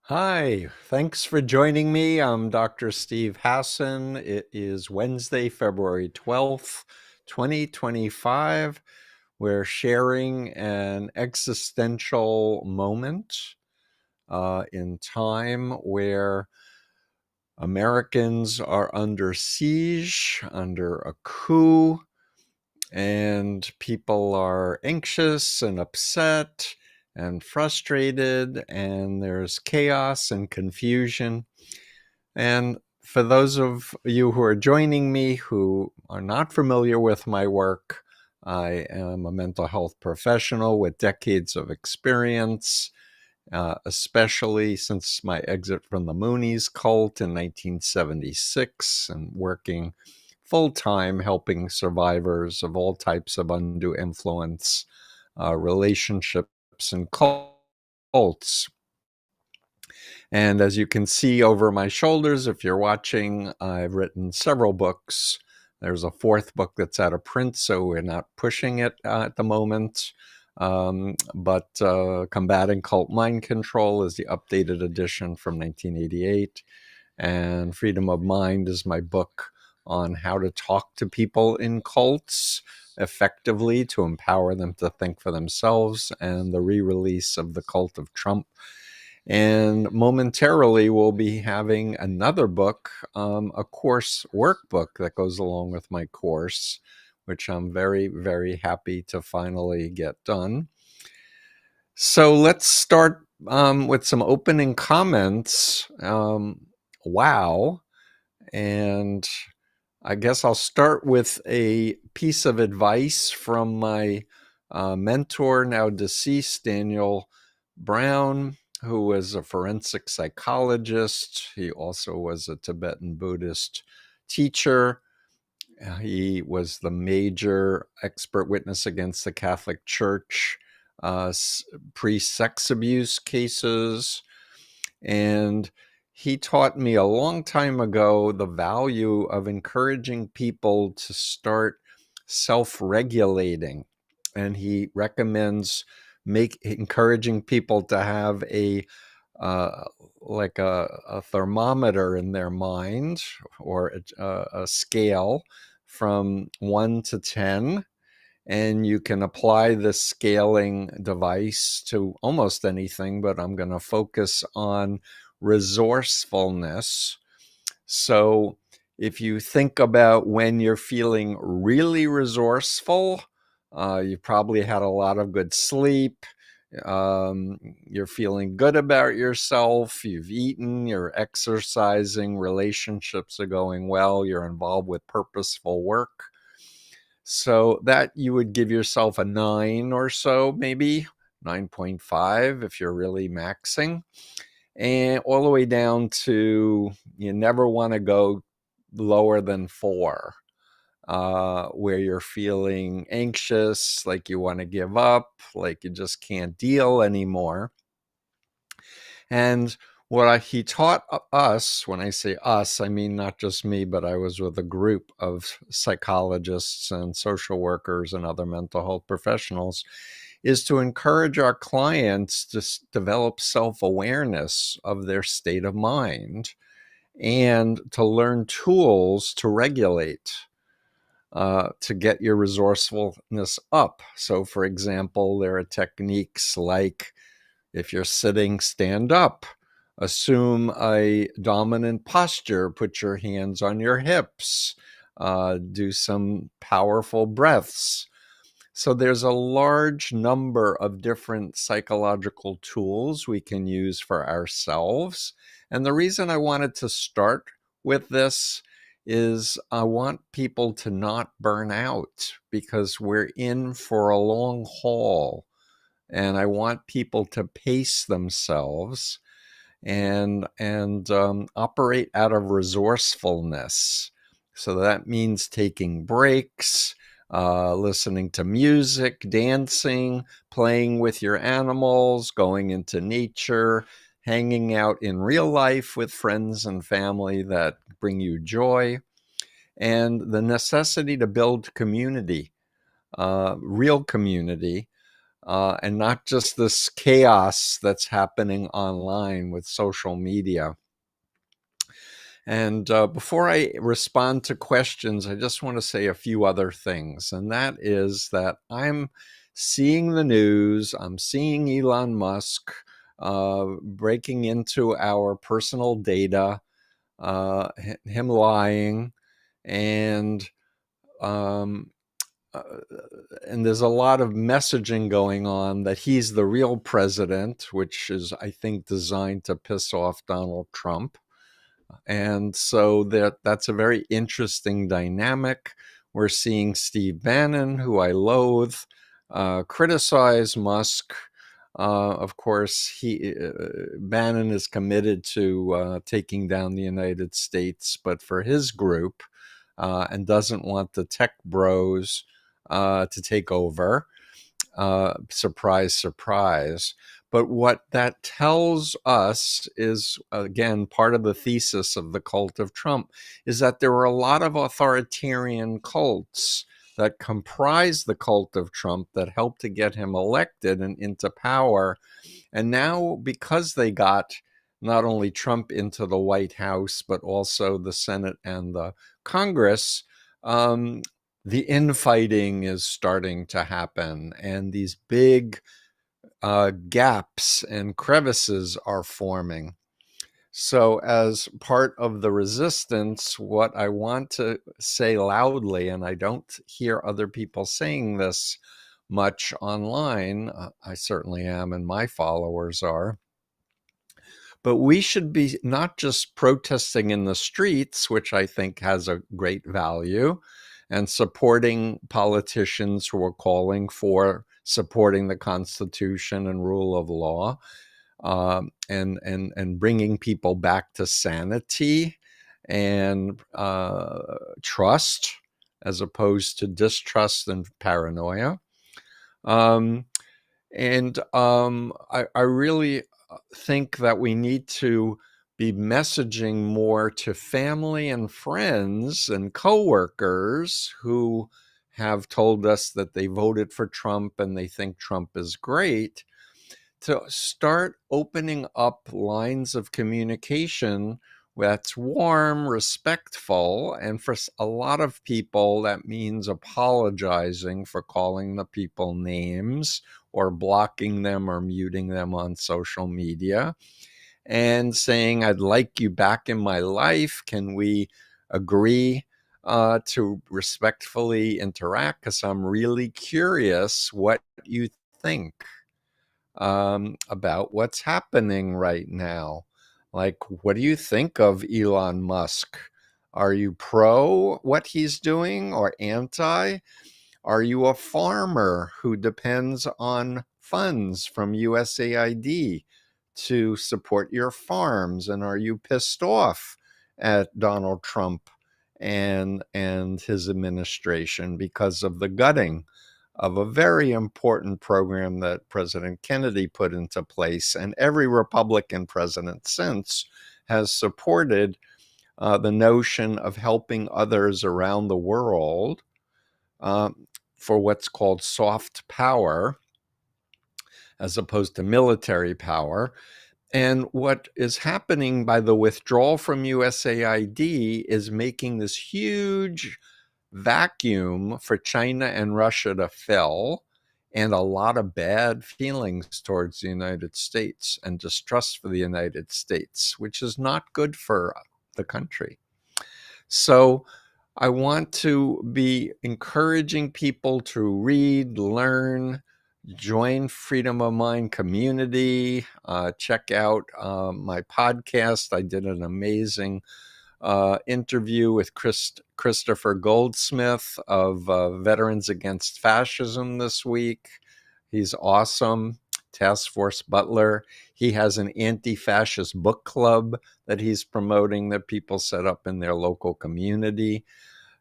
Hi, thanks for joining me. I'm Dr. Steve Hassan. It is Wednesday, February 12th, 2025. We're sharing an existential moment in time where Americans are under siege, under a coup, and people are anxious and upset and frustrated, and there's chaos and confusion. And for those of you who are joining me who are not familiar with my work, I am a mental health professional with decades of experience, especially since my exit from the Moonies cult in 1976, and working full-time helping survivors of all types of undue influence, relationships, and cults. And as you can see over my shoulders, if you're watching, I've written several books. There's a fourth book that's out of print, so we're not pushing it at the moment. But Combating Cult Mind Control is the updated edition from 1988. And Freedom of Mind is my book on how to talk to people in cults effectively to empower them to think for themselves, and the re-release of The Cult of Trump. And momentarily, we'll be having another book, a course workbook that goes along with my course, which I'm very, very happy to finally get done. So let's start with some opening comments. Wow. And I guess I'll start with a piece of advice from my mentor, now deceased, Daniel Brown, who was a forensic psychologist. He also was a Tibetan Buddhist teacher. He was the major expert witness against the Catholic Church pre-sex abuse cases. And he taught me a long time ago the value of encouraging people to start self-regulating. And he recommends encouraging people to have uh, a thermometer in their mind, or a scale from 1 to 10. And you can apply this scaling device to almost anything, but I'm going to focus on resourcefulness. So if you think about when you're feeling really resourceful, you probably had a lot of good sleep. You're feeling good about yourself. You've eaten, you're exercising, relationships are going well, you're involved with purposeful work. So that you would give yourself a 9 or so, maybe 9.5 if you're really maxing, and all the way down to you never want to go lower than 4, where you're feeling anxious, like you want to give up, like you just can't deal anymore. And he taught us, when I say us, I mean not just me, but I was with a group of psychologists and social workers and other mental health professionals, is to encourage our clients to develop self-awareness of their state of mind and to learn tools to regulate, to get your resourcefulness up. So, for example, there are techniques like, if you're sitting, stand up. Assume a dominant posture. Put your hands on your hips. Do some powerful breaths. So there's a large number of different psychological tools we can use for ourselves. And the reason I wanted to start with this is I want people to not burn out, because we're in for a long haul. And I want people to pace themselves and operate out of resourcefulness. So that means taking breaks, listening to music, dancing, playing with your animals, going into nature, hanging out in real life with friends and family that bring you joy, and the necessity to build community, real community, and not just this chaos that's happening online with social media. And before I respond to questions, I just want to say a few other things. And that is that I'm seeing the news, I'm seeing Elon Musk breaking into our personal data, him lying, and um, uh, and there's a lot of messaging going on that he's the real president, which is, I think, designed to piss off Donald Trump. And so that's a very interesting dynamic. We're seeing Steve Bannon, who I loathe, criticize Musk. Of course, Bannon is committed to taking down the United States, but for his group, and doesn't want the tech bros to take over. Surprise, surprise. But what that tells us is, again, part of the thesis of the cult of Trump, is that there were a lot of authoritarian cults that comprise the cult of Trump that helped to get him elected and into power. And now, because they got not only Trump into the White House, but also the Senate and the Congress, the infighting is starting to happen, and these big gaps and crevices are forming. So, as part of the resistance, what I want to say loudly, and I don't hear other people saying this much online, I certainly am, and my followers are, but we should be not just protesting in the streets, which I think has a great value, and supporting politicians who are calling for supporting the Constitution and rule of law, and bringing people back to sanity and trust, as opposed to distrust and paranoia. I really think that we need to be messaging more to family and friends and coworkers who have told us that they voted for Trump and they think Trump is great, to start opening up lines of communication that's warm, respectful, and for a lot of people, that means apologizing for calling the people names or blocking them or muting them on social media, and saying, I'd like you back in my life. Can we agree to respectfully interact? Because I'm really curious what you think about what's happening right now. Like, what do you think of Elon Musk? Are you pro what he's doing or anti? Are you a farmer who depends on funds from USAID to support your farms? And are you pissed off at Donald Trump and his administration because of the gutting of a very important program that President Kennedy put into place, and every Republican president since has supported the notion of helping others around the world for what's called soft power, as opposed to military power. And what is happening by the withdrawal from USAID is making this huge vacuum for China and Russia to fill, and a lot of bad feelings towards the United States and distrust for the United States, which is not good for the country. So I want to be encouraging people to read, learn, join Freedom of Mind community, check out my podcast. I did an amazing interview with Christopher Goldsmith of Veterans Against Fascism this week. He's awesome. Task Force Butler. He has an anti-fascist book club that he's promoting that people set up in their local community.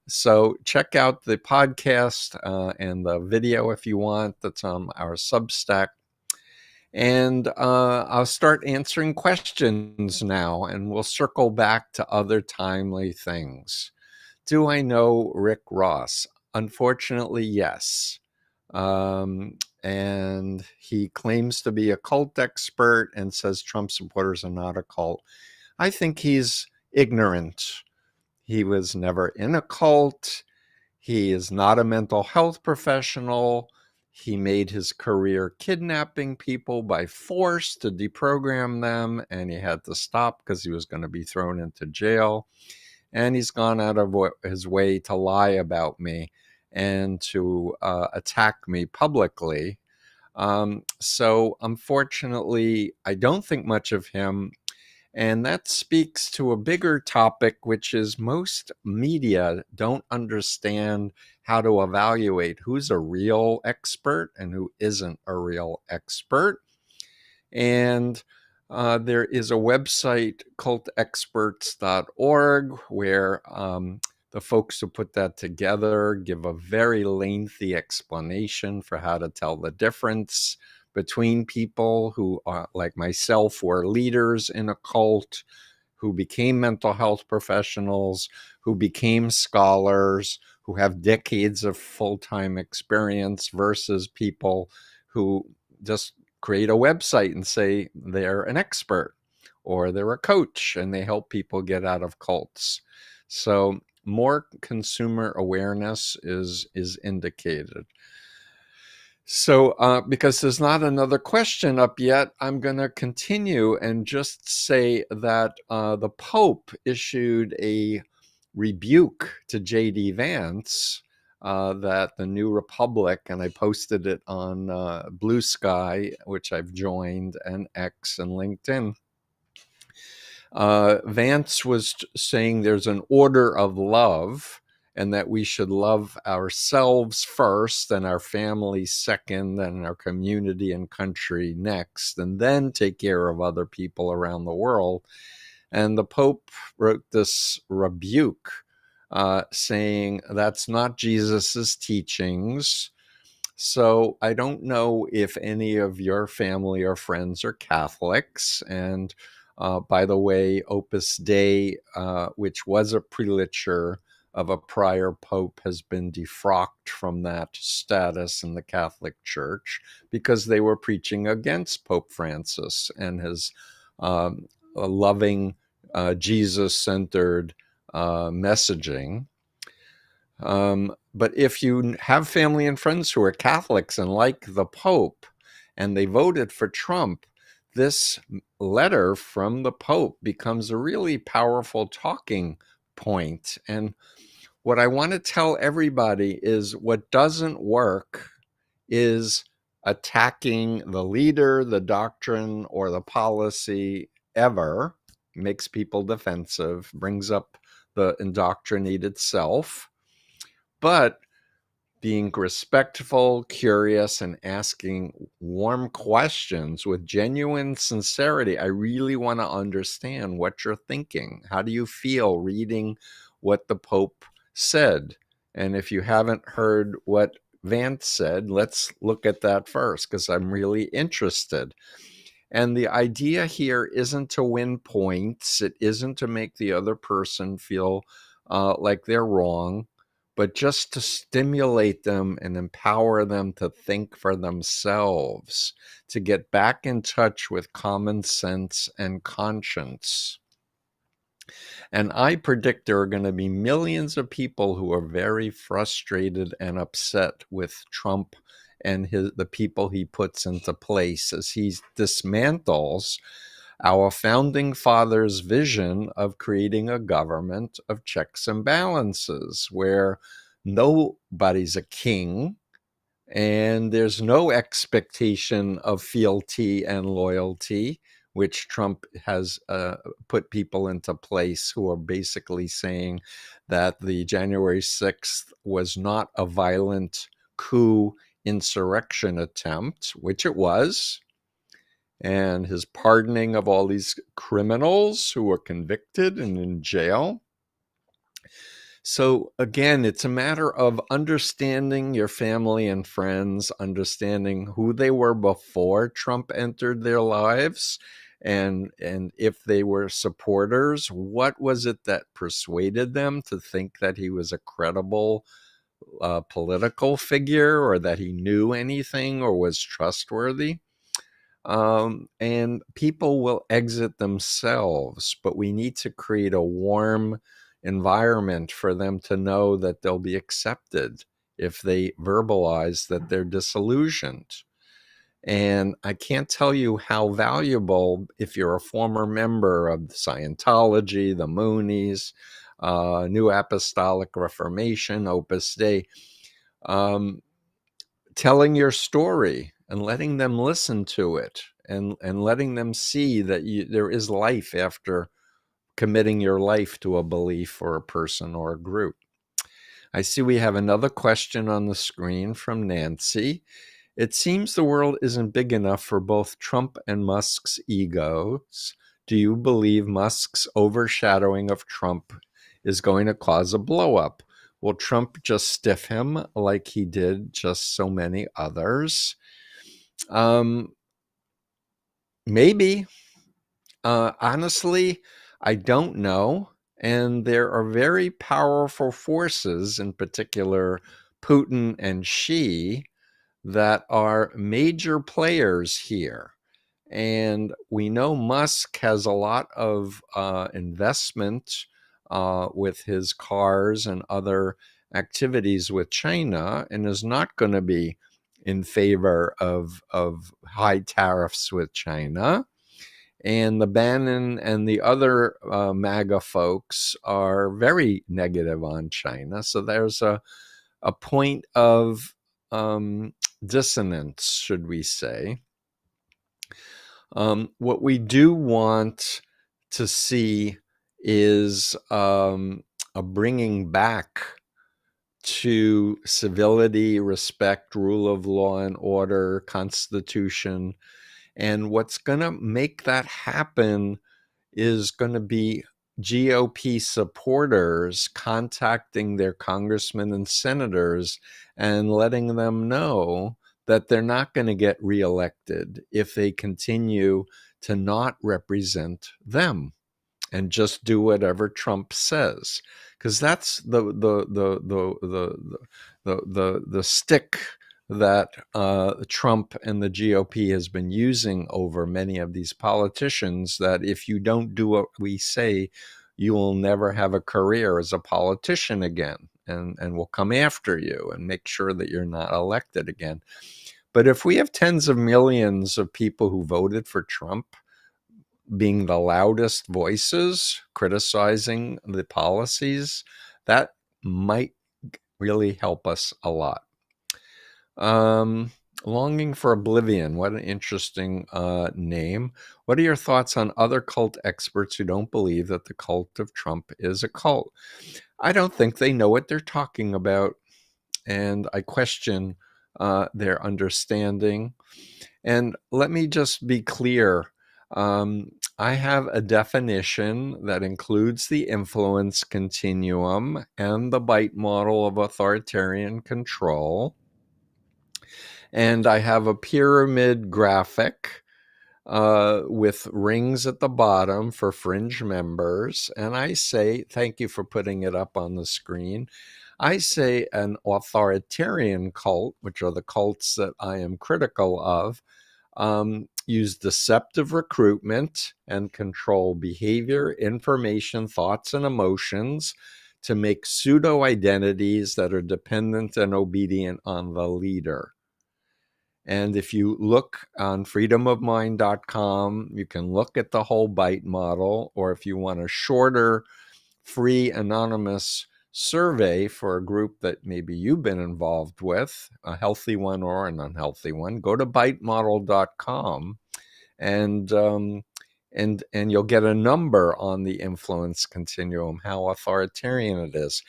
So check out the podcast and the video if you want. That's on our Substack. And I'll start answering questions now, and we'll circle back to other timely things. Do I know Rick Ross? Unfortunately, yes. and he claims to be a cult expert and says Trump supporters are not a cult. I think he's ignorant. He was never in a cult. He is not a mental health professional. He made his career kidnapping people by force to deprogram them, and he had to stop because he was going to be thrown into jail. And he's gone out of his way to lie about me and to attack me publicly. So unfortunately, I don't think much of him. And that speaks to a bigger topic, which is most media don't understand how to evaluate who's a real expert and who isn't a real expert. And there is a website, cultexperts.org, where the folks who put that together give a very lengthy explanation for how to tell the difference between people who are, like myself, were leaders in a cult, who became mental health professionals, who became scholars, who have decades of full-time experience, versus people who just create a website and say they're an expert or they're a coach and they help people get out of cults. So more consumer awareness is indicated. So because there's not another question up yet, I'm going to continue and just say that the Pope issued a rebuke to J.D. Vance, that the New Republic, and I posted it on Blue Sky, which I've joined, and X and LinkedIn. Vance was saying there's an order of love, and that we should love ourselves first, and our family second, and our community and country next, and then take care of other people around the world. And the Pope wrote this rebuke saying that's not Jesus's teachings. So I don't know if any of your family or friends are Catholics. And by the way, Opus Dei, which was a prelature of a prior pope, has been defrocked from that status in the Catholic Church because they were preaching against Pope Francis and his loving, Jesus-centered messaging. But if you have family and friends who are Catholics and like the Pope, and they voted for Trump, this letter from the Pope becomes a really powerful talking point. And what I want to tell everybody is what doesn't work is attacking the leader, the doctrine, or the policy ever. Makes people defensive, brings up the indoctrinated self. But being respectful, curious, and asking warm questions with genuine sincerity. I really want to understand what you're thinking. How do you feel reading what the Pope said? And if you haven't heard what Vance said, let's look at that first, because I'm really interested. And the idea here isn't to win points. It isn't to make the other person feel like they're wrong, but just to stimulate them and empower them to think for themselves, to get back in touch with common sense and conscience. And I predict there are going to be millions of people who are very frustrated and upset with Trump and the people he puts into place as he dismantles our founding fathers' vision of creating a government of checks and balances where nobody's a king and there's no expectation of fealty and loyalty, which Trump has put people into place who are basically saying that the January 6th was not a violent coup insurrection attempt, which it was, and his pardoning of all these criminals who were convicted and in jail. So again, it's a matter of understanding your family and friends, understanding who they were before Trump entered their lives, and if they were supporters, what was it that persuaded them to think that he was a credible political figure or that he knew anything or was trustworthy. And people will exit themselves, but we need to create a warm environment for them to know that they'll be accepted if they verbalize that they're disillusioned. And I can't tell you how valuable, if you're a former member of Scientology, the Moonies, New Apostolic Reformation, Opus Dei, telling your story and letting them listen to it and letting them see that there is life after committing your life to a belief or a person or a group. I see we have another question on the screen from Nancy. It seems the world isn't big enough for both Trump and Musk's egos. Do you believe Musk's overshadowing of Trump is going to cause a blowup? Will Trump just stiff him like he did just so many others? Maybe. Honestly, I don't know. And there are very powerful forces, in particular Putin and Xi, that are major players here. And we know Musk has a lot of investment with his cars and other activities with China and is not going to be in favor of high tariffs with China. And the Bannon and the other MAGA folks are very negative on China. So there's a point of dissonance, should we say. What we do want to see is a bringing back to civility, respect, rule of law and order, constitution. And what's going to make that happen is going to be GOP supporters contacting their congressmen and senators and letting them know that they're not going to get reelected if they continue to not represent them and just do whatever Trump says, because that's the stick that Trump and the GOP has been using over many of these politicians, that if you don't do what we say, you will never have a career as a politician again, and we'll come after you and make sure that you're not elected again. But if we have tens of millions of people who voted for Trump being the loudest voices criticizing the policies, that might really help us a lot. Longing for Oblivion. What an interesting name. What are your thoughts on other cult experts who don't believe that the cult of Trump is a cult? I don't think they know what they're talking about, and I question their understanding. And let me just be clear. I have a definition that includes the influence continuum and the bite model of authoritarian control. And I have a pyramid graphic with rings at the bottom for fringe members. And I say, thank you for putting it up on the screen. I say an authoritarian cult, which are the cults that I am critical of, use deceptive recruitment and control behavior, information, thoughts, and emotions to make pseudo identities that are dependent and obedient on the leader. And if you look on freedomofmind.com, you can look at the whole bite model, or if you want a shorter, free, anonymous survey for a group that maybe you've been involved with, a healthy one or an unhealthy one, go to bitemodel.com and you'll get a number on the influence continuum, how authoritarian it is.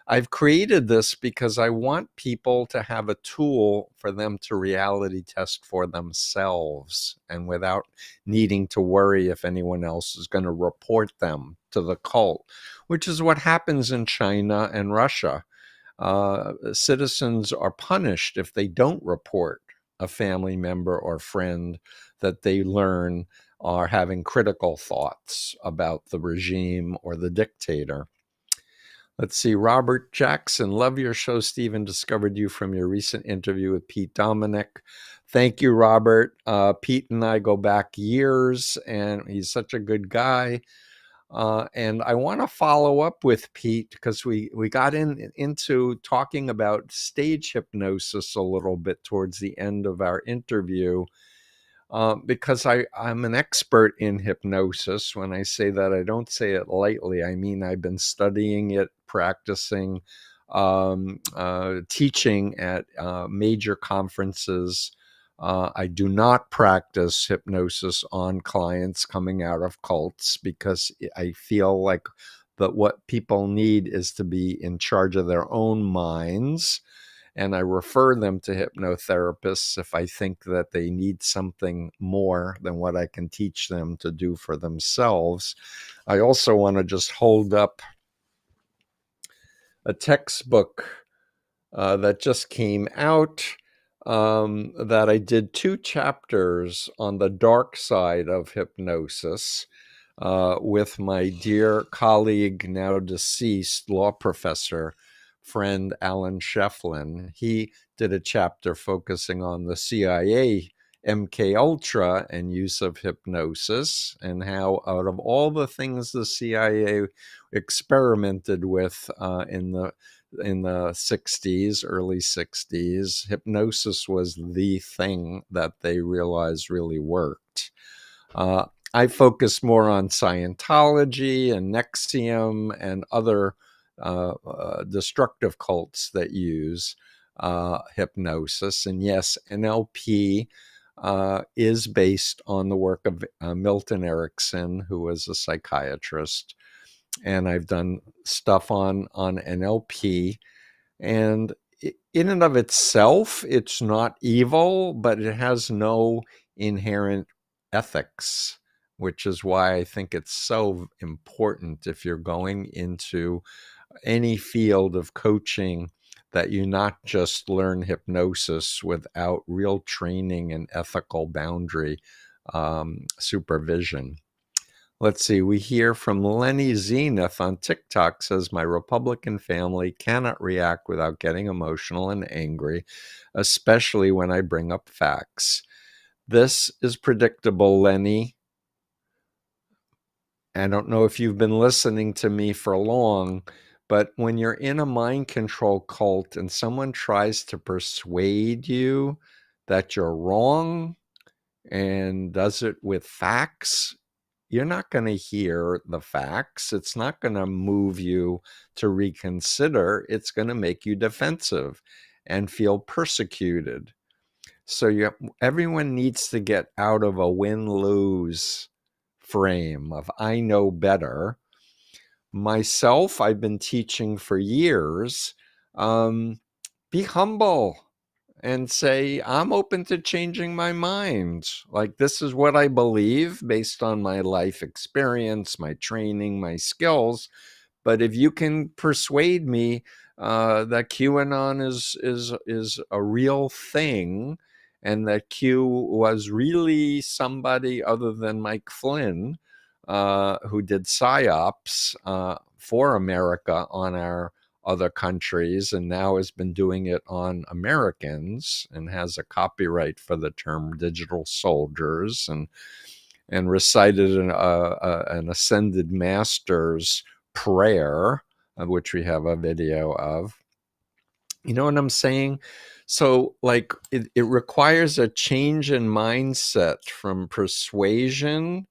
I've created this because I want people to have a tool for them to reality test for themselves, and without needing to worry if anyone else is going to report them to the cult, which is what happens in China and Russia. Citizens are punished if they don't report a family member or friend that they learn are having critical thoughts about the regime or the dictator. Let's see. Robert Jackson, love your show, Stephen. Discovered you from your recent interview with Pete Dominic. Thank you, Robert. Pete and I go back years, and he's such a good guy. And I want to follow up with Pete because we got into talking about stage hypnosis a little bit towards the end of our interview. Because I'm an expert in hypnosis. When I say that, I don't say it lightly. I mean, I've been studying it, practicing, teaching at major conferences. I do not practice hypnosis on clients coming out of cults because I feel like that what people need is to be in charge of their own minds, and I refer them to hypnotherapists if I think that they need something more than what I can teach them to do for themselves. I also want to just hold up a textbook that just came out, that I did 2 chapters on the dark side of hypnosis with my dear colleague, now deceased law professor, friend Alan Shefflin. He did a chapter focusing on the CIA MK Ultra and use of hypnosis, and how out of all the things the CIA experimented with in the 60s, early 60s, hypnosis was the thing that they realized really worked. I focus more on Scientology and Nexium and other destructive cults that use hypnosis. And yes, NLP is based on the work of Milton Erickson, who was a psychiatrist. And I've done stuff on NLP. And in and of itself, it's not evil, but it has no inherent ethics, which is why I think it's so important if you're going into any field of coaching that you not just learn hypnosis without real training and ethical boundary supervision. Let's see, we hear from Lenny Zenith on TikTok, says, my Republican family cannot react without getting emotional and angry, especially when I bring up facts. This is predictable, Lenny. I don't know if you've been listening to me for long, but when you're in a mind control cult and someone tries to persuade you that you're wrong and does it with facts, you're not going to hear the facts. It's not going to move you to reconsider. It's going to make you defensive and feel persecuted. So everyone needs to get out of a win-lose frame of I know better. Myself, I've been teaching for years. Be humble and say, I'm open to changing my mind. Like, this is what I believe based on my life experience, my training, my skills. But if you can persuade me that QAnon is a real thing, and that Q was really somebody other than Mike Flynn, who did psyops for America on our other countries, and now has been doing it on Americans, and has a copyright for the term digital soldiers, and recited an ascended master's prayer, of which we have a video of. You know what I'm saying? So, like, it requires a change in mindset from persuasion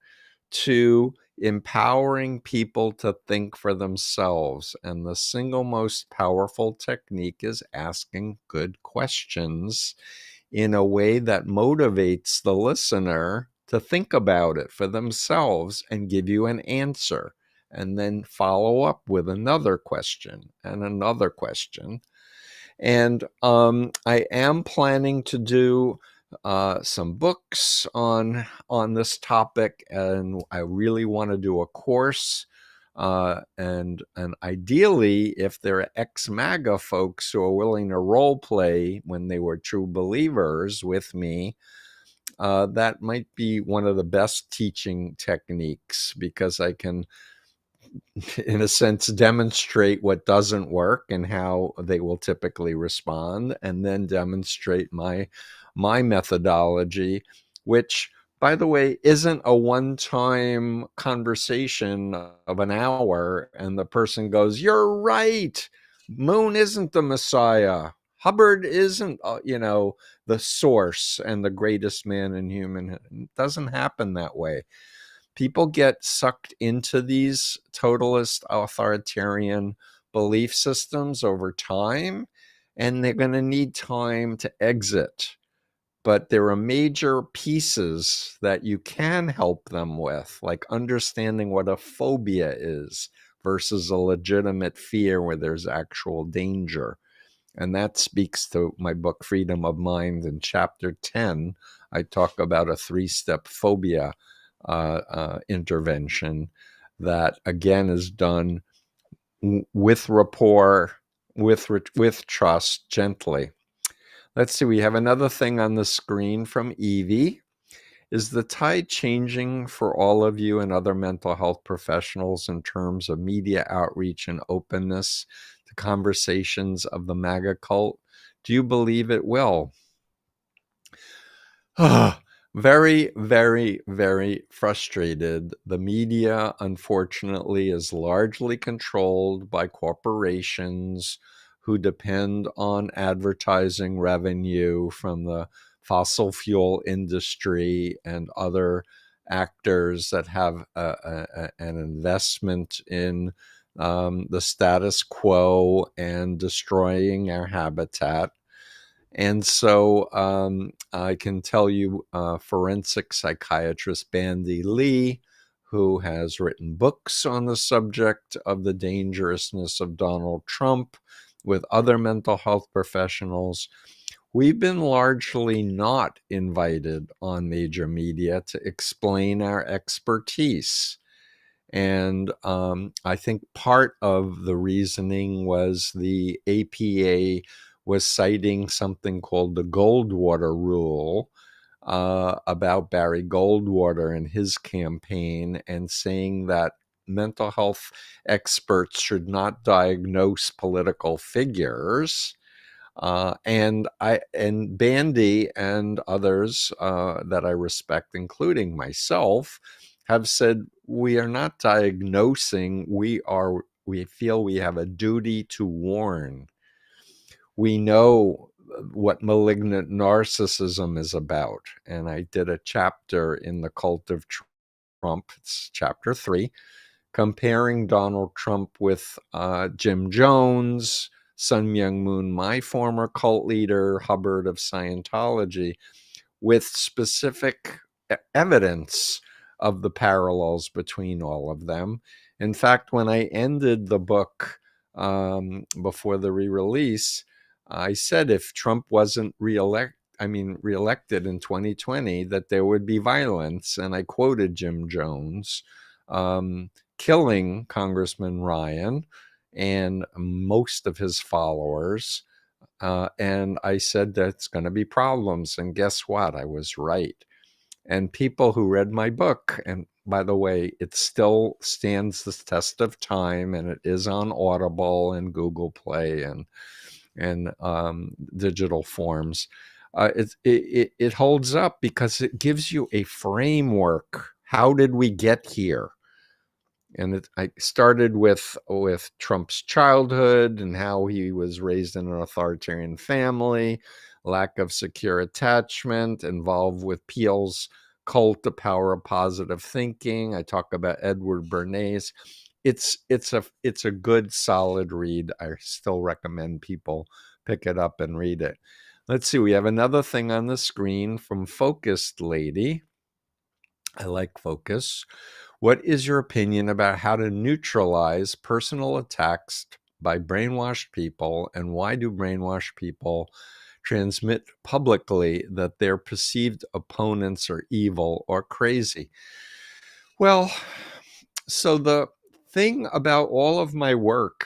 to empowering people to think for themselves. And the single most powerful technique is asking good questions in a way that motivates the listener to think about it for themselves and give you an answer, and then follow up with another question and another question. And I am planning to do some books on this topic, and I really want to do a course. And ideally, if there are ex-MAGA folks who are willing to role play when they were true believers with me, that might be one of the best teaching techniques, because I can in a sense, demonstrate what doesn't work and how they will typically respond, and then demonstrate my methodology, which, by the way, isn't a one-time conversation of an hour and the person goes, "You're right. Moon isn't the Messiah. Hubbard isn't, the source and the greatest man in human." It doesn't happen that way. People get sucked into these totalist authoritarian belief systems over time, and they're going to need time to exit. But there are major pieces that you can help them with, like understanding what a phobia is versus a legitimate fear where there's actual danger. And that speaks to my book, Freedom of Mind. In chapter 10, I talk about a 3-step phobia intervention that, again, is done with rapport, with trust, gently. Let's see, we have another thing on the screen from Evie. Is the tide changing for all of you and other mental health professionals in terms of media outreach and openness to conversations of the MAGA cult? Do you believe it will? Very, very, very frustrated. The media, unfortunately, is largely controlled by corporations who depend on advertising revenue from the fossil fuel industry and other actors that have an investment in the status quo and destroying our habitat. And so I can tell you forensic psychiatrist Bandy Lee, who has written books on the subject of the dangerousness of Donald Trump with other mental health professionals. We've been largely not invited on major media to explain our expertise. And I think part of the reasoning was the APA was citing something called the Goldwater Rule about Barry Goldwater and his campaign, and saying that mental health experts should not diagnose political figures. And Bandy and others that I respect, including myself, have said we are not diagnosing. We feel we have a duty to warn. We know what malignant narcissism is about, and I did a chapter in The Cult of Trump. It's chapter 3, comparing Donald Trump with Jim Jones, Sun Myung Moon, my former cult leader, Hubbard of Scientology, with specific evidence of the parallels between all of them. In fact, when I ended the book before the re-release, I said if Trump wasn't reelected in 2020, that there would be violence. And I quoted Jim Jones killing Congressman Ryan and most of his followers. And I said that's going to be problems. And guess what? I was right. And people who read my book, and by the way, it still stands the test of time, and it is on Audible and Google Play and digital forms. It holds up because it gives you a framework. How did we get here? And I started with Trump's childhood and how he was raised in an authoritarian family, lack of secure attachment, involved with Peel's cult, The Power of Positive Thinking. I talk about Edward Bernays. It's a good, solid read. I still recommend people pick it up and read it. Let's see. We have another thing on the screen from Focused Lady. I like Focus. What is your opinion about how to neutralize personal attacks by brainwashed people, and why do brainwashed people transmit publicly that their perceived opponents are evil or crazy? Well, so the thing about all of my work,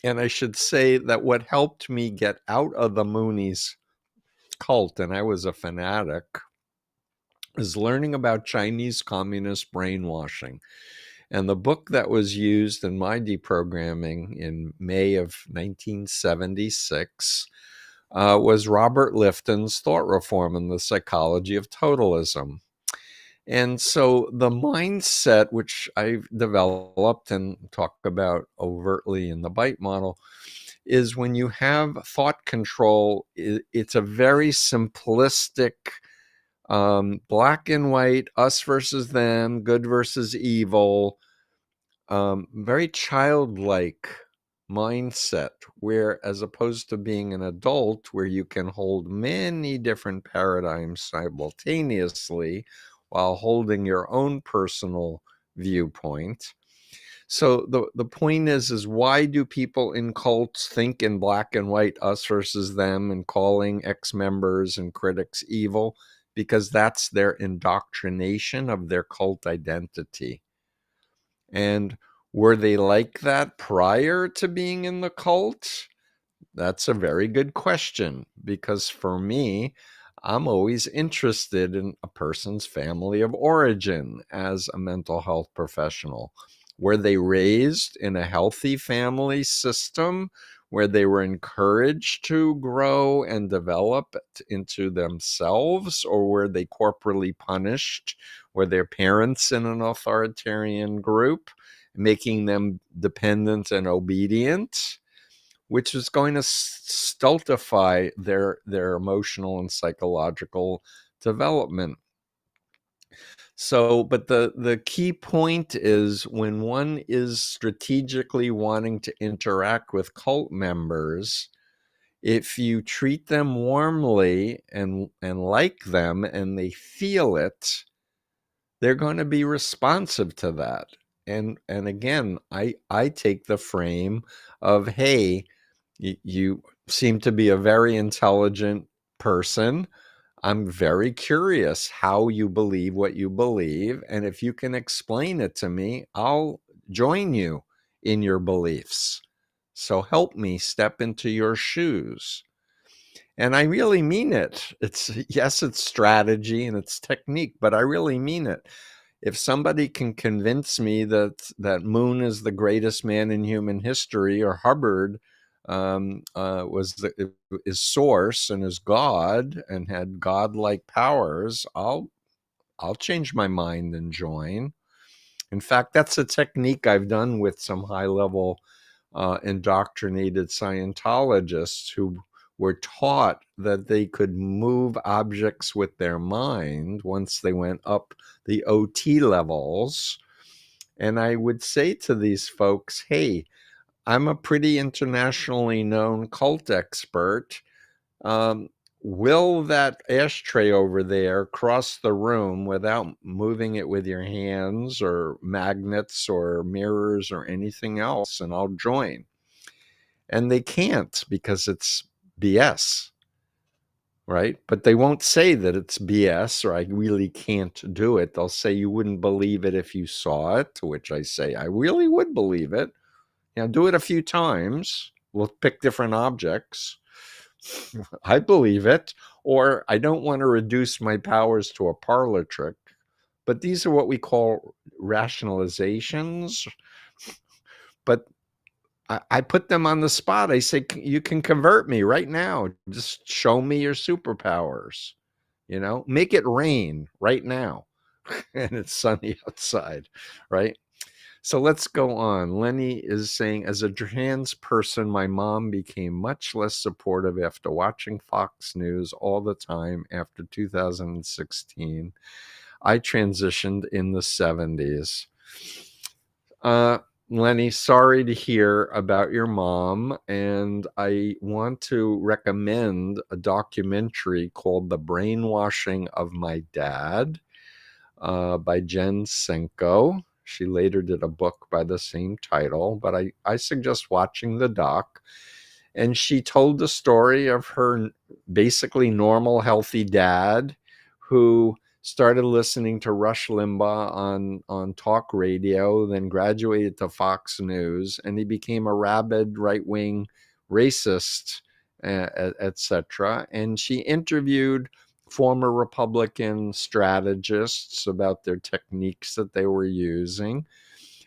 and I should say that what helped me get out of the Moonies cult, and I was a fanatic, is learning about Chinese communist brainwashing. And the book that was used in my deprogramming in May of 1976 was Robert Lifton's Thought Reform and the Psychology of Totalism. And so the mindset, which I've developed and talk about overtly in the Bite model, is when you have thought control, it's a very simplistic, black and white, us versus them, good versus evil, very childlike mindset, where as opposed to being an adult where you can hold many different paradigms simultaneously while holding your own personal viewpoint. So the point is why do people in cults think in black and white, us versus them, and calling ex-members and critics evil? Because that's their indoctrination of their cult identity. And were they like that prior to being in the cult? That's a very good question, because for me, I'm always interested in a person's family of origin as a mental health professional. Were they raised in a healthy family system where they were encouraged to grow and develop into themselves, or were they corporally punished? Were their parents in an authoritarian group, making them dependent and obedient, which is going to stultify their emotional and psychological development? So, but the key point is when one is strategically wanting to interact with cult members, if you treat them warmly and like them and they feel it, they're going to be responsive to that. And again, I take the frame of, hey, you seem to be a very intelligent person. I'm very curious how you believe what you believe. And if you can explain it to me, I'll join you in your beliefs. So help me step into your shoes. And I really mean it. Yes, it's strategy and it's technique, but I really mean it. If somebody can convince me that Moon is the greatest man in human history, or Hubbard is source and is God and had godlike powers, I'll change my mind and join. In fact, that's a technique I've done with some high-level indoctrinated Scientologists who were taught that they could move objects with their mind once they went up the OT levels. And I would say to these folks, hey, I'm a pretty internationally known cult expert. Um, will that ashtray over there cross the room without moving it with your hands or magnets or mirrors or anything else? And I'll join. And they can't, because it's BS, right? But they won't say that it's BS or I really can't do it. They'll say you wouldn't believe it if you saw it, to which I say I really would believe it. Do it a few times. We'll pick different objects. I believe it. Or I don't want to reduce my powers to a parlor trick. But these are what we call rationalizations. But I put them on the spot. I say, you can convert me right now. Just show me your superpowers. Make it rain right now. And it's sunny outside, right? So let's go on. Lenny is saying, as a trans person, my mom became much less supportive after watching Fox News all the time after 2016. I transitioned in the 70s. Lenny, sorry to hear about your mom, and I want to recommend a documentary called The Brainwashing of My Dad by Jen Senko. She later did a book by the same title, but I suggest watching the doc. And she told the story of her basically normal, healthy dad who started listening to Rush Limbaugh on talk radio, then graduated to Fox News, and he became a rabid right-wing racist, etc. And she interviewed former Republican strategists about their techniques that they were using.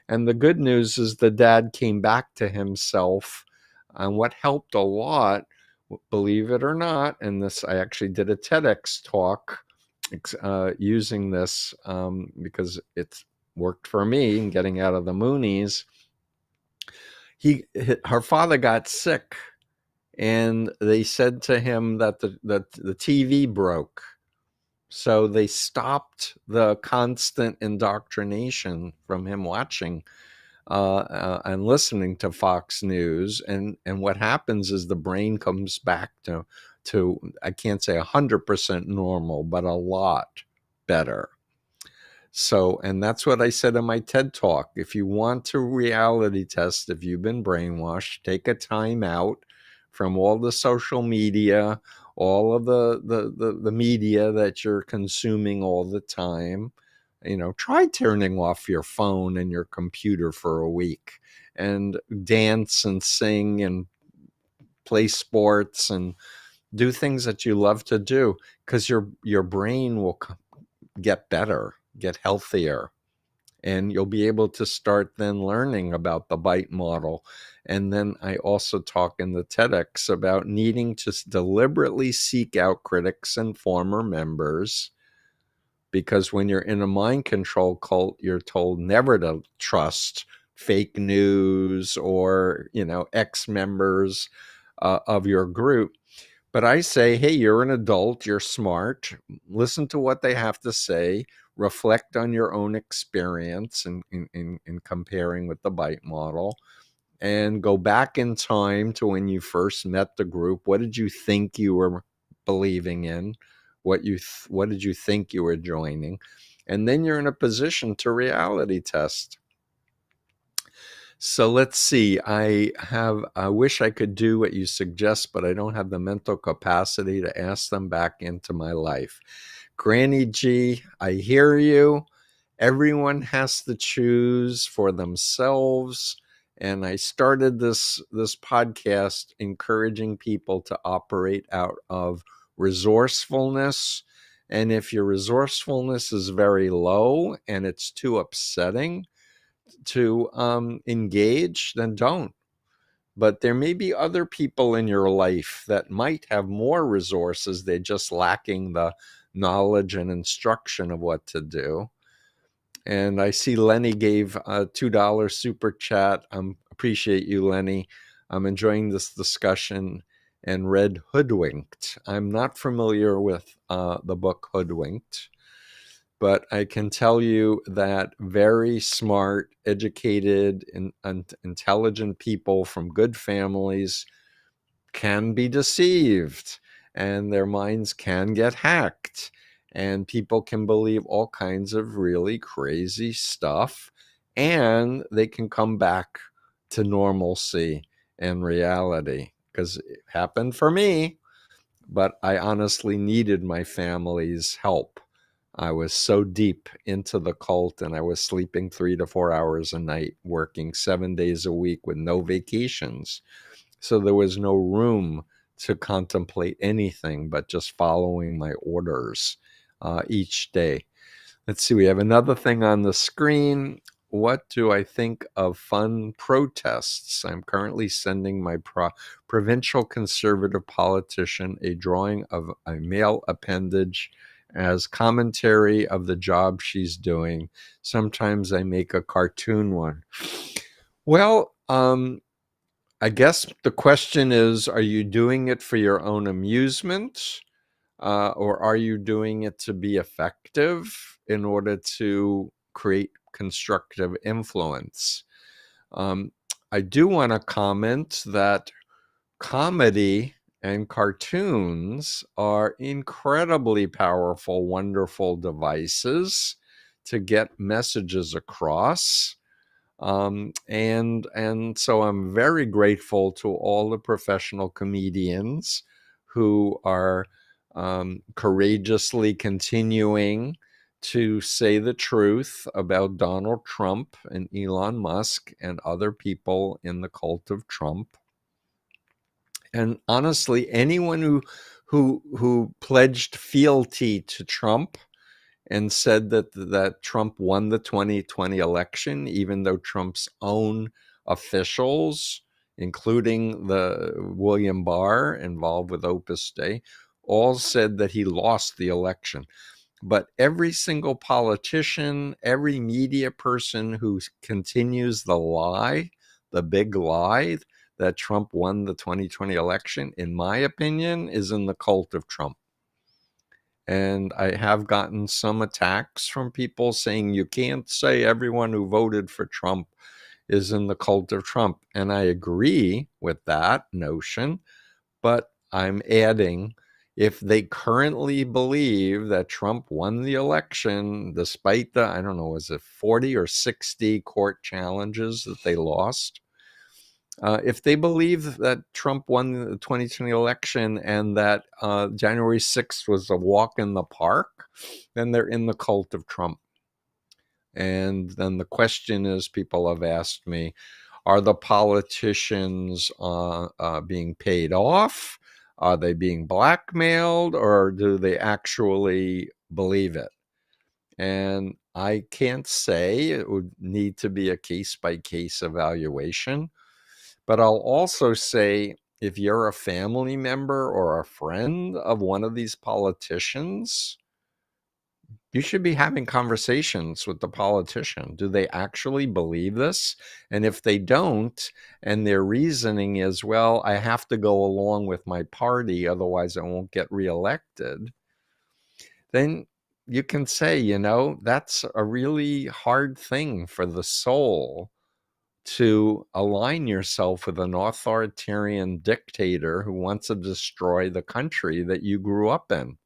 And the good news is the dad came back to himself. And what helped a lot, believe it or not, and this, I actually did a TEDx talk using this because it's worked for me in getting out of the Moonies. Her father got sick, and they said to him that the TV broke. So they stopped the constant indoctrination from him watching and listening to Fox News. And what happens is the brain comes back to I can't say 100% normal, but a lot better. So, and that's what I said in my TED Talk. If you want to reality test if you've been brainwashed, take a time out from all the social media, all of the media that you're consuming all the time. Try turning off your phone and your computer for a week and dance and sing and play sports and do things that you love to do, because your brain will get better, get healthier. And you'll be able to start then learning about the bite model. And then I also talk in the TEDx about needing to deliberately seek out critics and former members, because when you're in a mind control cult, you're told never to trust fake news or, ex-members of your group. But I say, hey, you're an adult, you're smart, listen to what they have to say, reflect on your own experience in comparing with the bite model, and go back in time to when you first met the group. What did you think you were believing in? What did you think you were joining? And then you're in a position to reality test. So let's see. I wish I could do what you suggest, but I don't have the mental capacity to ask them back into my life. Granny G, I hear you. Everyone has to choose for themselves. And I started this podcast encouraging people to operate out of resourcefulness. And if your resourcefulness is very low and it's too upsetting to engage, then don't. But there may be other people in your life that might have more resources. They're just lacking the knowledge and instruction of what to do. And I see Lenny gave a $2 super chat. Appreciate you, Lenny. I'm enjoying this discussion and read Hoodwinked. I'm not familiar with the book Hoodwinked, but I can tell you that very smart, educated, and intelligent people from good families can be deceived, and their minds can get hacked, and people can believe all kinds of really crazy stuff, and they can come back to normalcy and reality, because it happened for me. But I honestly needed my family's help. I was so deep into the cult, and I was sleeping 3 to 4 hours a night, working 7 days a week with no vacations. So there was no room to contemplate anything but just following my orders each day. Let's see, we have another thing on the screen. What do I think of fun protests? I'm currently sending my provincial conservative politician a drawing of a male appendage as commentary of the job she's doing. Sometimes I make a cartoon one. Well, I guess the question is, are you doing it for your own amusement? Or are you doing it to be effective in order to create constructive influence? I do want to comment that comedy and cartoons are incredibly powerful, wonderful devices to get messages across. And so I'm very grateful to all the professional comedians who are courageously continuing to say the truth about Donald Trump and Elon Musk and other people in the cult of Trump. And honestly, anyone who pledged fealty to Trump and said that Trump won the 2020 election, even though Trump's own officials, including the William Barr involved with Opus Dei, all said that he lost the election. But every single politician, every media person who continues the lie, the big lie that Trump won the 2020 election, in my opinion, is in the cult of Trump. And I have gotten some attacks from people saying you can't say everyone who voted for Trump is in the cult of Trump. And I agree with that notion, but I'm adding, if they currently believe that Trump won the election, despite the, I don't know, was it 40 or 60 court challenges that they lost? If they believe that Trump won the 2020 election and that January 6th was a walk in the park, then they're in the cult of Trump. And then the question is, people have asked me, are the politicians being paid off? Are they being blackmailed, or do they actually believe it? And I can't say. It would need to be a case-by-case evaluation. But I'll also say, if you're a family member or a friend of one of these politicians, you should be having conversations with the politician. Do they actually believe this? And if they don't, and their reasoning is, well, I have to go along with my party, otherwise I won't get reelected, then you can say, that's a really hard thing for the soul, to align yourself with an authoritarian dictator who wants to destroy the country that you grew up in.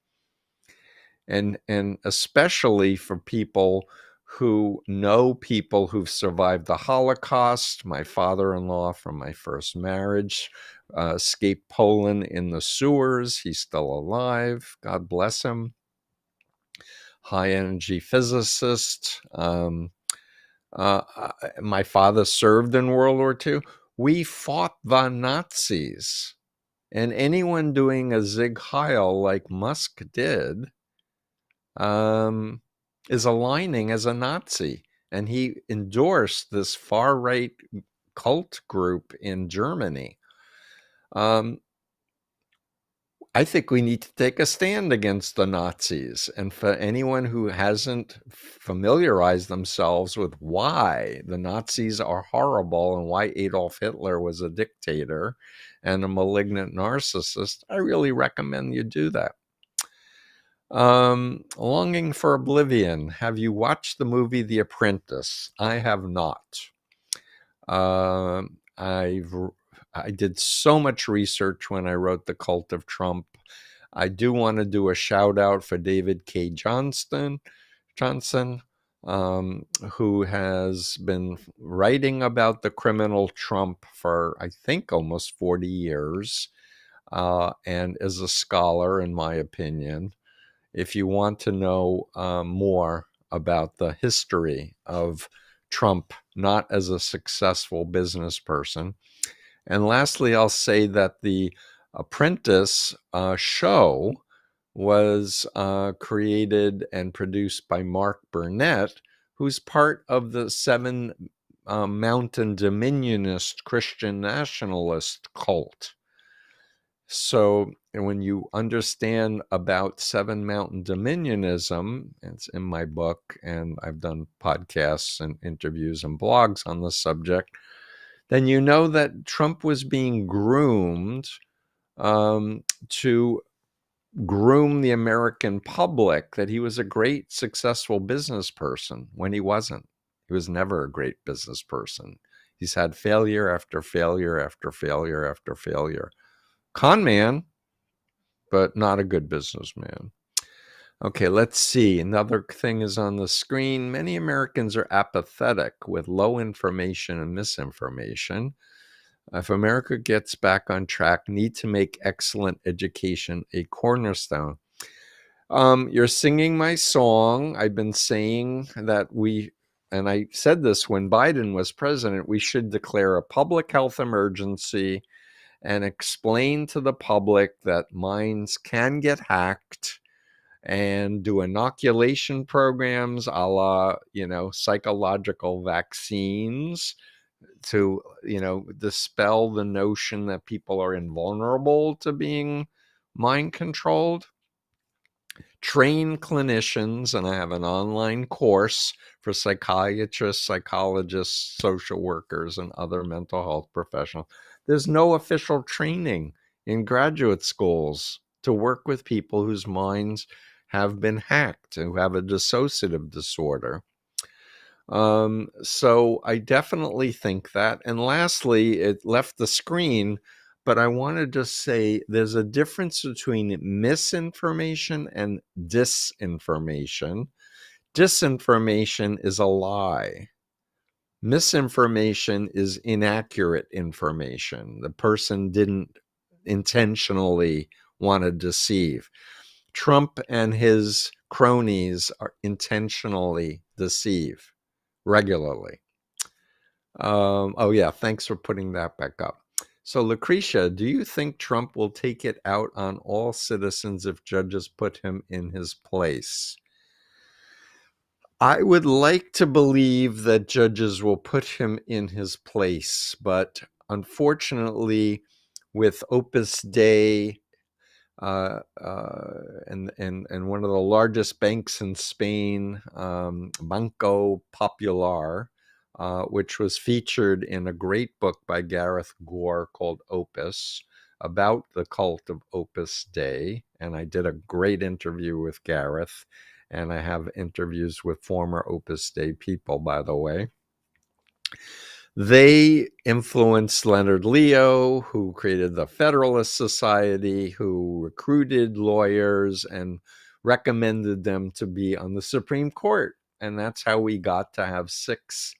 And especially for people who know people who've survived the Holocaust. My father-in-law from my first marriage escaped Poland in the sewers. He's still alive. God bless him. High-energy physicist. My father served in World War II. We fought the Nazis. And anyone doing a Zig Heil like Musk did is aligning as a Nazi. And he endorsed this far-right cult group in Germany. I think we need to take a stand against the Nazis. And for anyone who hasn't familiarized themselves with why the Nazis are horrible and why Adolf Hitler was a dictator and a malignant narcissist, I really recommend you do that. Longing for Oblivion. Have you watched the movie The Apprentice? I have not. I did so much research when I wrote The Cult of Trump. I do want to do a shout out for David K. Johnson, who has been writing about the criminal Trump for, I think, almost 40 years, and is a scholar, in my opinion. If you want to know more about the history of Trump, not as a successful business person. And lastly, I'll say that the Apprentice show was created and produced by Mark Burnett, who's part of the Seven Mountain Dominionist Christian nationalist cult. So when you understand about Seven Mountain Dominionism, it's in my book, and I've done podcasts and interviews and blogs on the subject, then you know that Trump was being groomed to groom the American public, that he was a great, successful business person, when he wasn't. He was never a great business person. He's had failure after failure after failure after failure. Con man, but not a good businessman. Okay, let's see. Another thing is on the screen. Many Americans are apathetic with low information and misinformation. If America gets back on track, need to make excellent education a cornerstone. You're singing my song. I've been saying that and I said this when Biden was president, we should declare a public health emergency and explain to the public that minds can get hacked and do inoculation programs a la, psychological vaccines to, dispel the notion that people are invulnerable to being mind controlled. Train clinicians, and I have an online course for psychiatrists, psychologists, social workers, and other mental health professionals. There's no official training in graduate schools to work with people whose minds have been hacked and who have a dissociative disorder. So I definitely think that. And lastly, it left the screen, but I wanted to say there's a difference between misinformation and disinformation. Disinformation is a lie. Misinformation is inaccurate information. The person didn't intentionally want to deceive. Trump and his cronies are intentionally deceive regularly. Oh, yeah, thanks for putting that back up. So, Lucretia, do you think Trump will take it out on all citizens if judges put him in his place? I would like to believe that judges will put him in his place, but unfortunately, with Opus Dei and one of the largest banks in Spain, Banco Popular, which was featured in a great book by Gareth Gore called Opus, about the cult of Opus Dei. And I did a great interview with Gareth, and I have interviews with former Opus Dei people, by the way. They influenced Leonard Leo, who created the Federalist Society, who recruited lawyers and recommended them to be on the Supreme Court. And that's how we got to have 6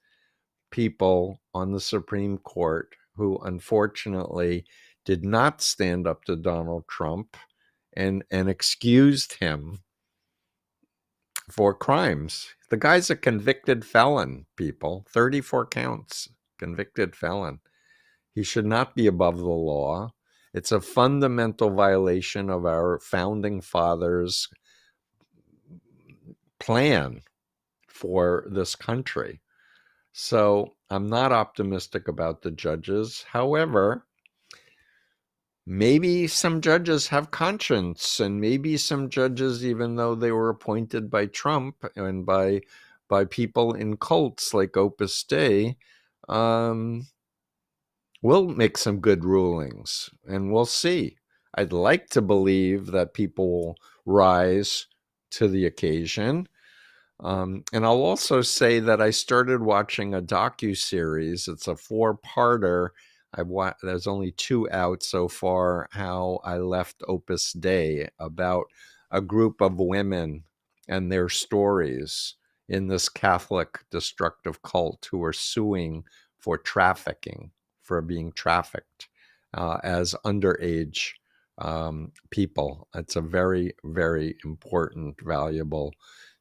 people on the Supreme Court who unfortunately did not stand up to Donald Trump and excused him for crimes. The guy's a convicted felon, people. 34 counts, convicted felon. He should not be above the law. It's a fundamental violation of our founding fathers' plan for this country. So I'm not optimistic about the judges. However, maybe some judges have conscience, and maybe some judges, even though they were appointed by Trump and by people in cults like Opus Dei, will make some good rulings, and we'll see. I'd like to believe that people will rise to the occasion. And I'll also say that I started watching a docuseries. It's a 4-parter. There's only 2 out so far, How I Left Opus Dei, about a group of women and their stories in this Catholic destructive cult who are suing for trafficking, for being trafficked as underage people. It's a very, very important, valuable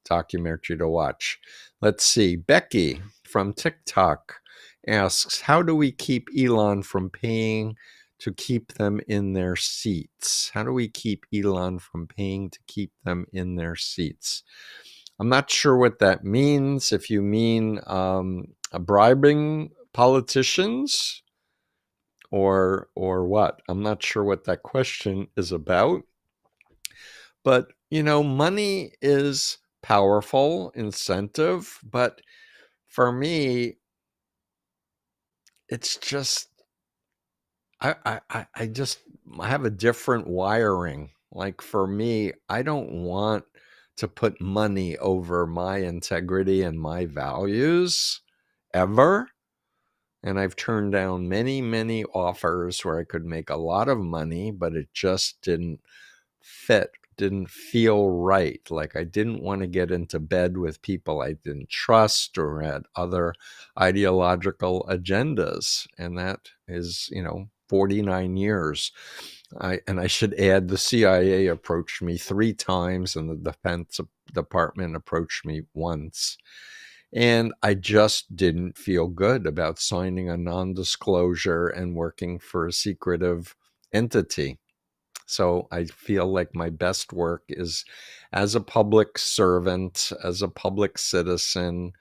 documentary to watch. Let's see. Becky from TikTok asks, how do we keep Elon from paying to keep them in their seats? How do we keep Elon from paying to keep them in their seats? I'm not sure what that means. If you mean bribing politicians or what? I'm not sure what that question is about. But, money is powerful incentive, but for me, it's just I have a different wiring. Like, for me, I don't want to put money over my integrity and my values ever. And I've turned down many, many offers where I could make a lot of money, but it just didn't fit, didn't feel right. Like, I didn't want to get into bed with people I didn't trust or had other ideological agendas. And that is, 49 years. I should add, the CIA approached me 3 times and the Defense Department approached me once. And I just didn't feel good about signing a non-disclosure and working for a secretive entity. So I feel like my best work is as a public servant, as a public citizen,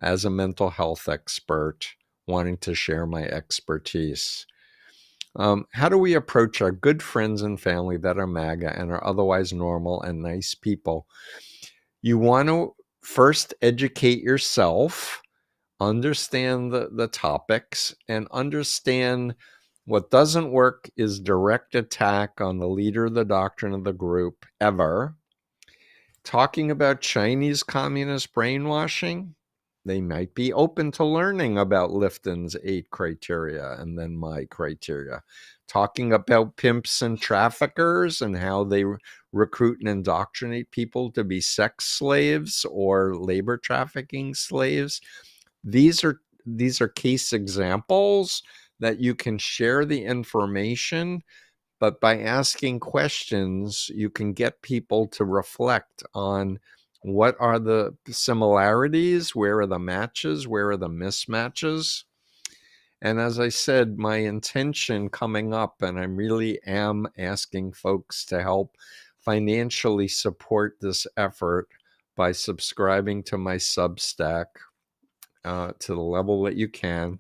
as a mental health expert, wanting to share my expertise. How do we approach our good friends and family that are MAGA and are otherwise normal and nice people? You want to first educate yourself, understand the topics, and understand what doesn't work is direct attack on the leader, the doctrine of the group, ever. Talking about Chinese communist brainwashing, they might be open to learning about Lifton's 8 criteria and then my criteria. Talking about pimps and traffickers and how they recruit and indoctrinate people to be sex slaves or labor trafficking slaves. These are case examples that you can share the information, but by asking questions, you can get people to reflect on what are the similarities, where are the matches, where are the mismatches. And as I said, my intention coming up, and I really am asking folks to help financially support this effort by subscribing to my Substack to the level that you can,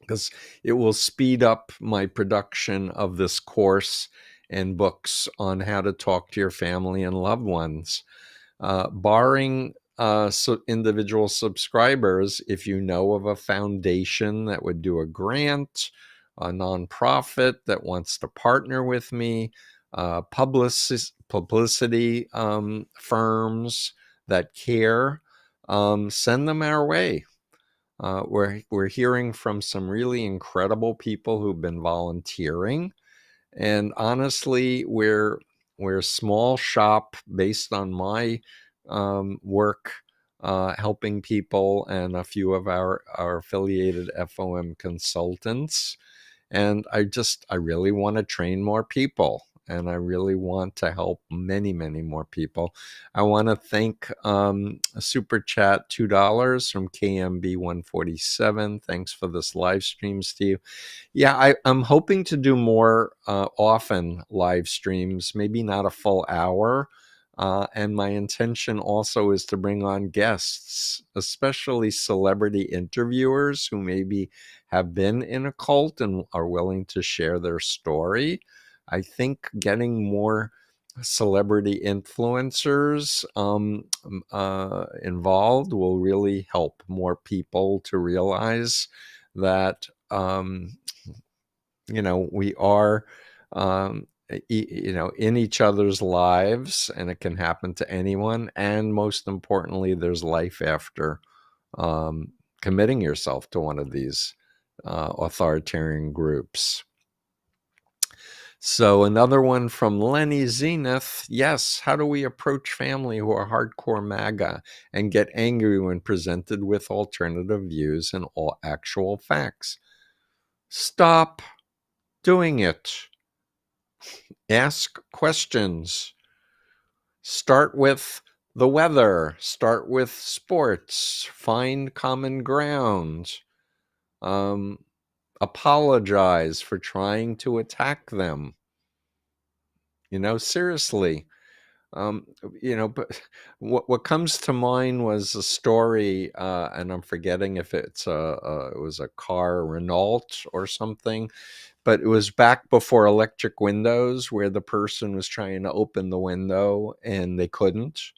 because it will speed up my production of this course and books on how to talk to your family and loved ones. Barring individual subscribers, if you know of a foundation that would do a grant, a nonprofit that wants to partner with me, publicity firms that care, send them our way. We're hearing from some really incredible people who've been volunteering, and honestly, we're a small shop based on my work, helping people and a few of our affiliated FOM consultants. And I really want to train more people, and I really want to help many, many more people. I want to thank a super chat, $2 from KMB147. Thanks for this live stream, Steve. Yeah, I'm hoping to do more often live streams, maybe not a full hour. And my intention also is to bring on guests, especially celebrity interviewers who maybe have been in a cult and are willing to share their story. I think getting more celebrity influencers involved will really help more people to realize that we are in each other's lives, and it can happen to anyone. And most importantly, there's life after committing yourself to one of these authoritarian groups. So another one from Lenny Zenith. Yes, how do we approach family who are hardcore MAGA and get angry when presented with alternative views and all actual facts? Stop doing it. Ask questions. Start with the weather. Start with sports. Find common ground. Apologize for trying to attack them. Seriously. But what comes to mind was a story, and I'm forgetting if it was a car, Renault or something, but it was back before electric windows, where the person was trying to open the window and they couldn't.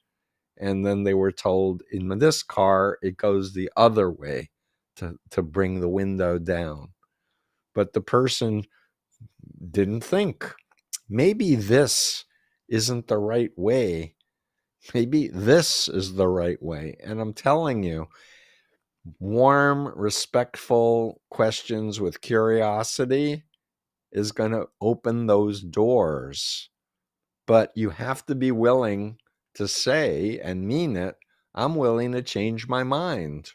And then they were told, in this car, it goes the other way to bring the window down. But the person didn't think, maybe this isn't the right way. Maybe this is the right way. And I'm telling you, warm, respectful questions with curiosity is going to open those doors. But you have to be willing to say and mean it, I'm willing to change my mind,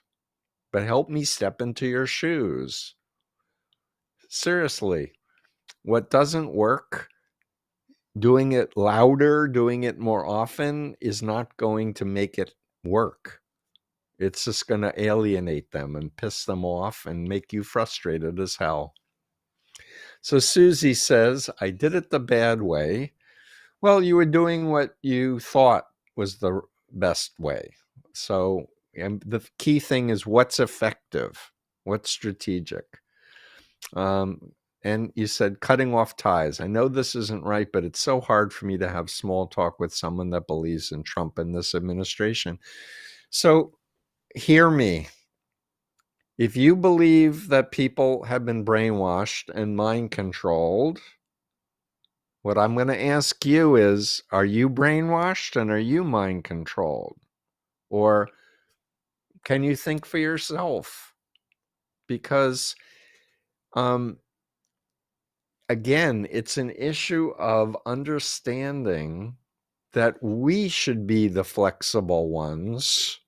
but help me step into your shoes. Seriously, what doesn't work, doing it louder, doing it more often, is not going to make it work. It's just going to alienate them and piss them off and make you frustrated as hell. So Susie says, I did it the bad way. Well, you were doing what you thought was the best way. So and the key thing is what's effective, what's strategic. And you said cutting off ties. I know this isn't right, but it's so hard for me to have small talk with someone that believes in Trump and this administration. So hear me. If you believe that people have been brainwashed and mind controlled, what I'm going to ask you is, are you brainwashed and are you mind controlled? Or can you think for yourself? Because, again, it's an issue of understanding that we should be the flexible ones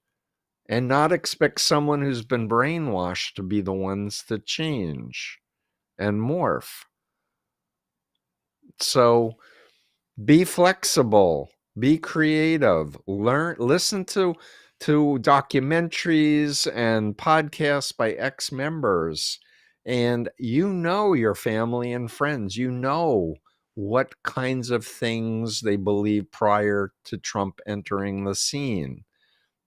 and not expect someone who's been brainwashed to be the ones to change and morph. So be flexible, be creative, learn, listen to documentaries and podcasts by ex-members, and you know your family and friends, you know what kinds of things they believed prior to Trump entering the scene.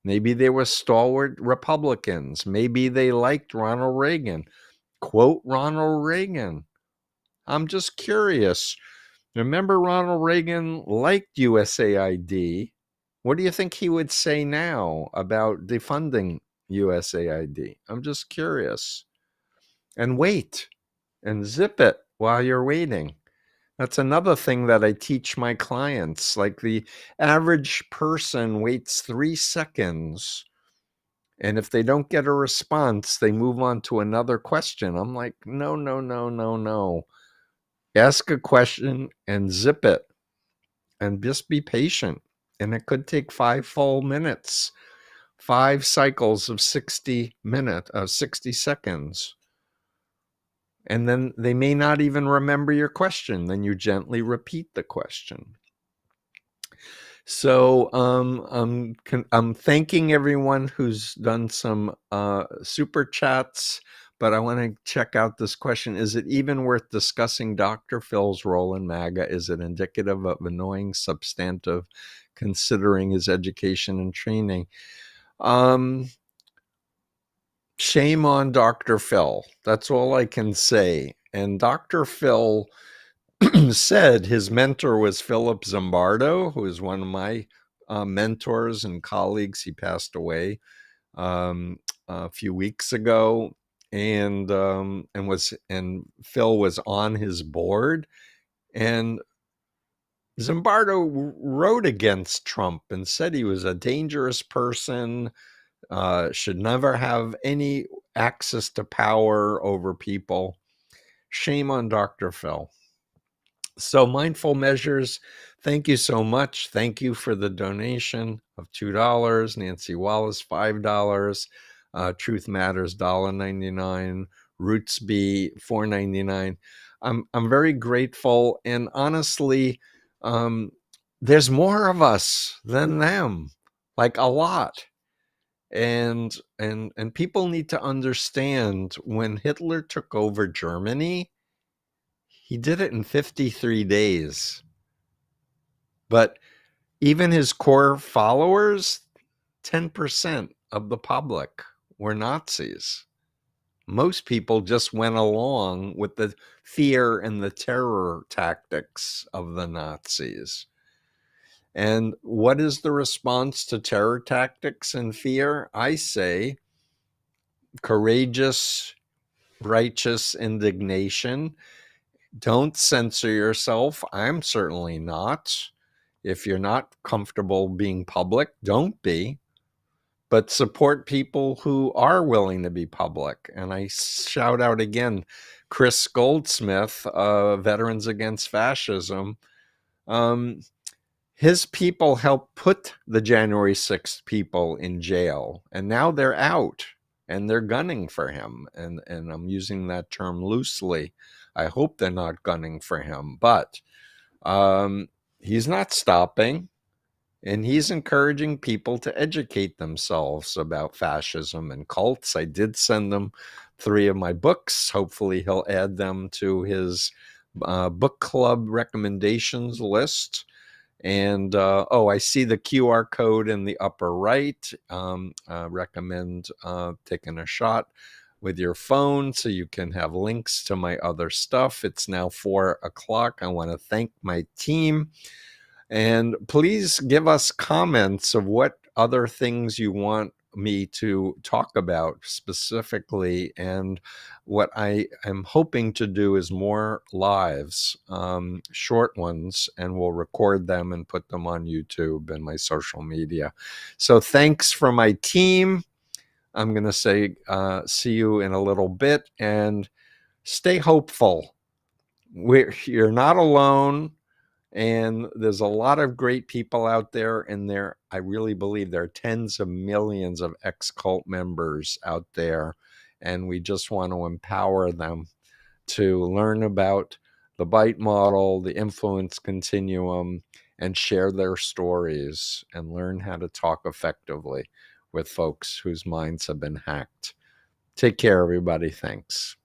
Maybe they were stalwart Republicans. Maybe they liked Ronald Reagan. Quote Ronald Reagan. I'm just curious. Remember, Ronald Reagan liked USAID. What do you think he would say now about defunding USAID? I'm just curious. And wait and zip it while you're waiting. That's another thing that I teach my clients. Like, the average person waits 3 seconds, and if they don't get a response, they move on to another question. I'm like, no, no, no, no, no. Ask a question and zip it, and just be patient. And it could take 5 full minutes, 5 cycles of 60 seconds. And then they may not even remember your question. Then you gently repeat the question. So I'm thanking everyone who's done some super chats, but I want to check out this question. Is it even worth discussing Dr. Phil's role in MAGA? Is it indicative of annoying substantive considering his education and training? Shame on Dr. Phil. That's all I can say. And Dr. Phil said his mentor was Philip Zimbardo, who is one of my mentors and colleagues. He passed away a few weeks ago, and Phil was on his board. And Zimbardo wrote against Trump and said he was a dangerous person, should never have any access to power over people. Shame on Dr. Phil. So Mindful Measures, thank you so much. Thank you for the donation of $2. Nancy Wallace, $5. Truth Matters, $1.99. Roots B, $4.99. I'm very grateful, and honestly, there's more of us than them, like a lot. And people need to understand, when Hitler took over Germany, he did it in 53 days. But even his core followers, 10% of the public were Nazis. Most people just went along with the fear and the terror tactics of the Nazis. And what is the response to terror tactics and fear? I say courageous, righteous indignation. Don't censor yourself. I'm certainly not. If you're not comfortable being public, don't be. But support people who are willing to be public. And I shout out again, Chris Goldsmith, Veterans Against Fascism. His people helped put the January 6th people in jail, and now they're out and they're gunning for him. And I'm using that term loosely. I hope they're not gunning for him, but he's not stopping. And he's encouraging people to educate themselves about fascism and cults. I did send them 3 of my books. Hopefully he'll add them to his book club recommendations list. And I see the QR code in the upper right. Recommend taking a shot with your phone so you can have links to my other stuff. It's now 4:00. I want to thank my team. And please give us comments of what other things you want me to talk about specifically. And what I am hoping to do is more lives, short ones, and we'll record them and put them on YouTube and my social media. So thanks for my team. I'm going to say see you in a little bit, and stay hopeful. You're not alone. And there's a lot of great people out there, and I really believe there are tens of millions of ex-cult members out there, and we just want to empower them to learn about the bite model, the influence continuum, and share their stories and learn how to talk effectively with folks whose minds have been hacked. Take care, everybody. Thanks.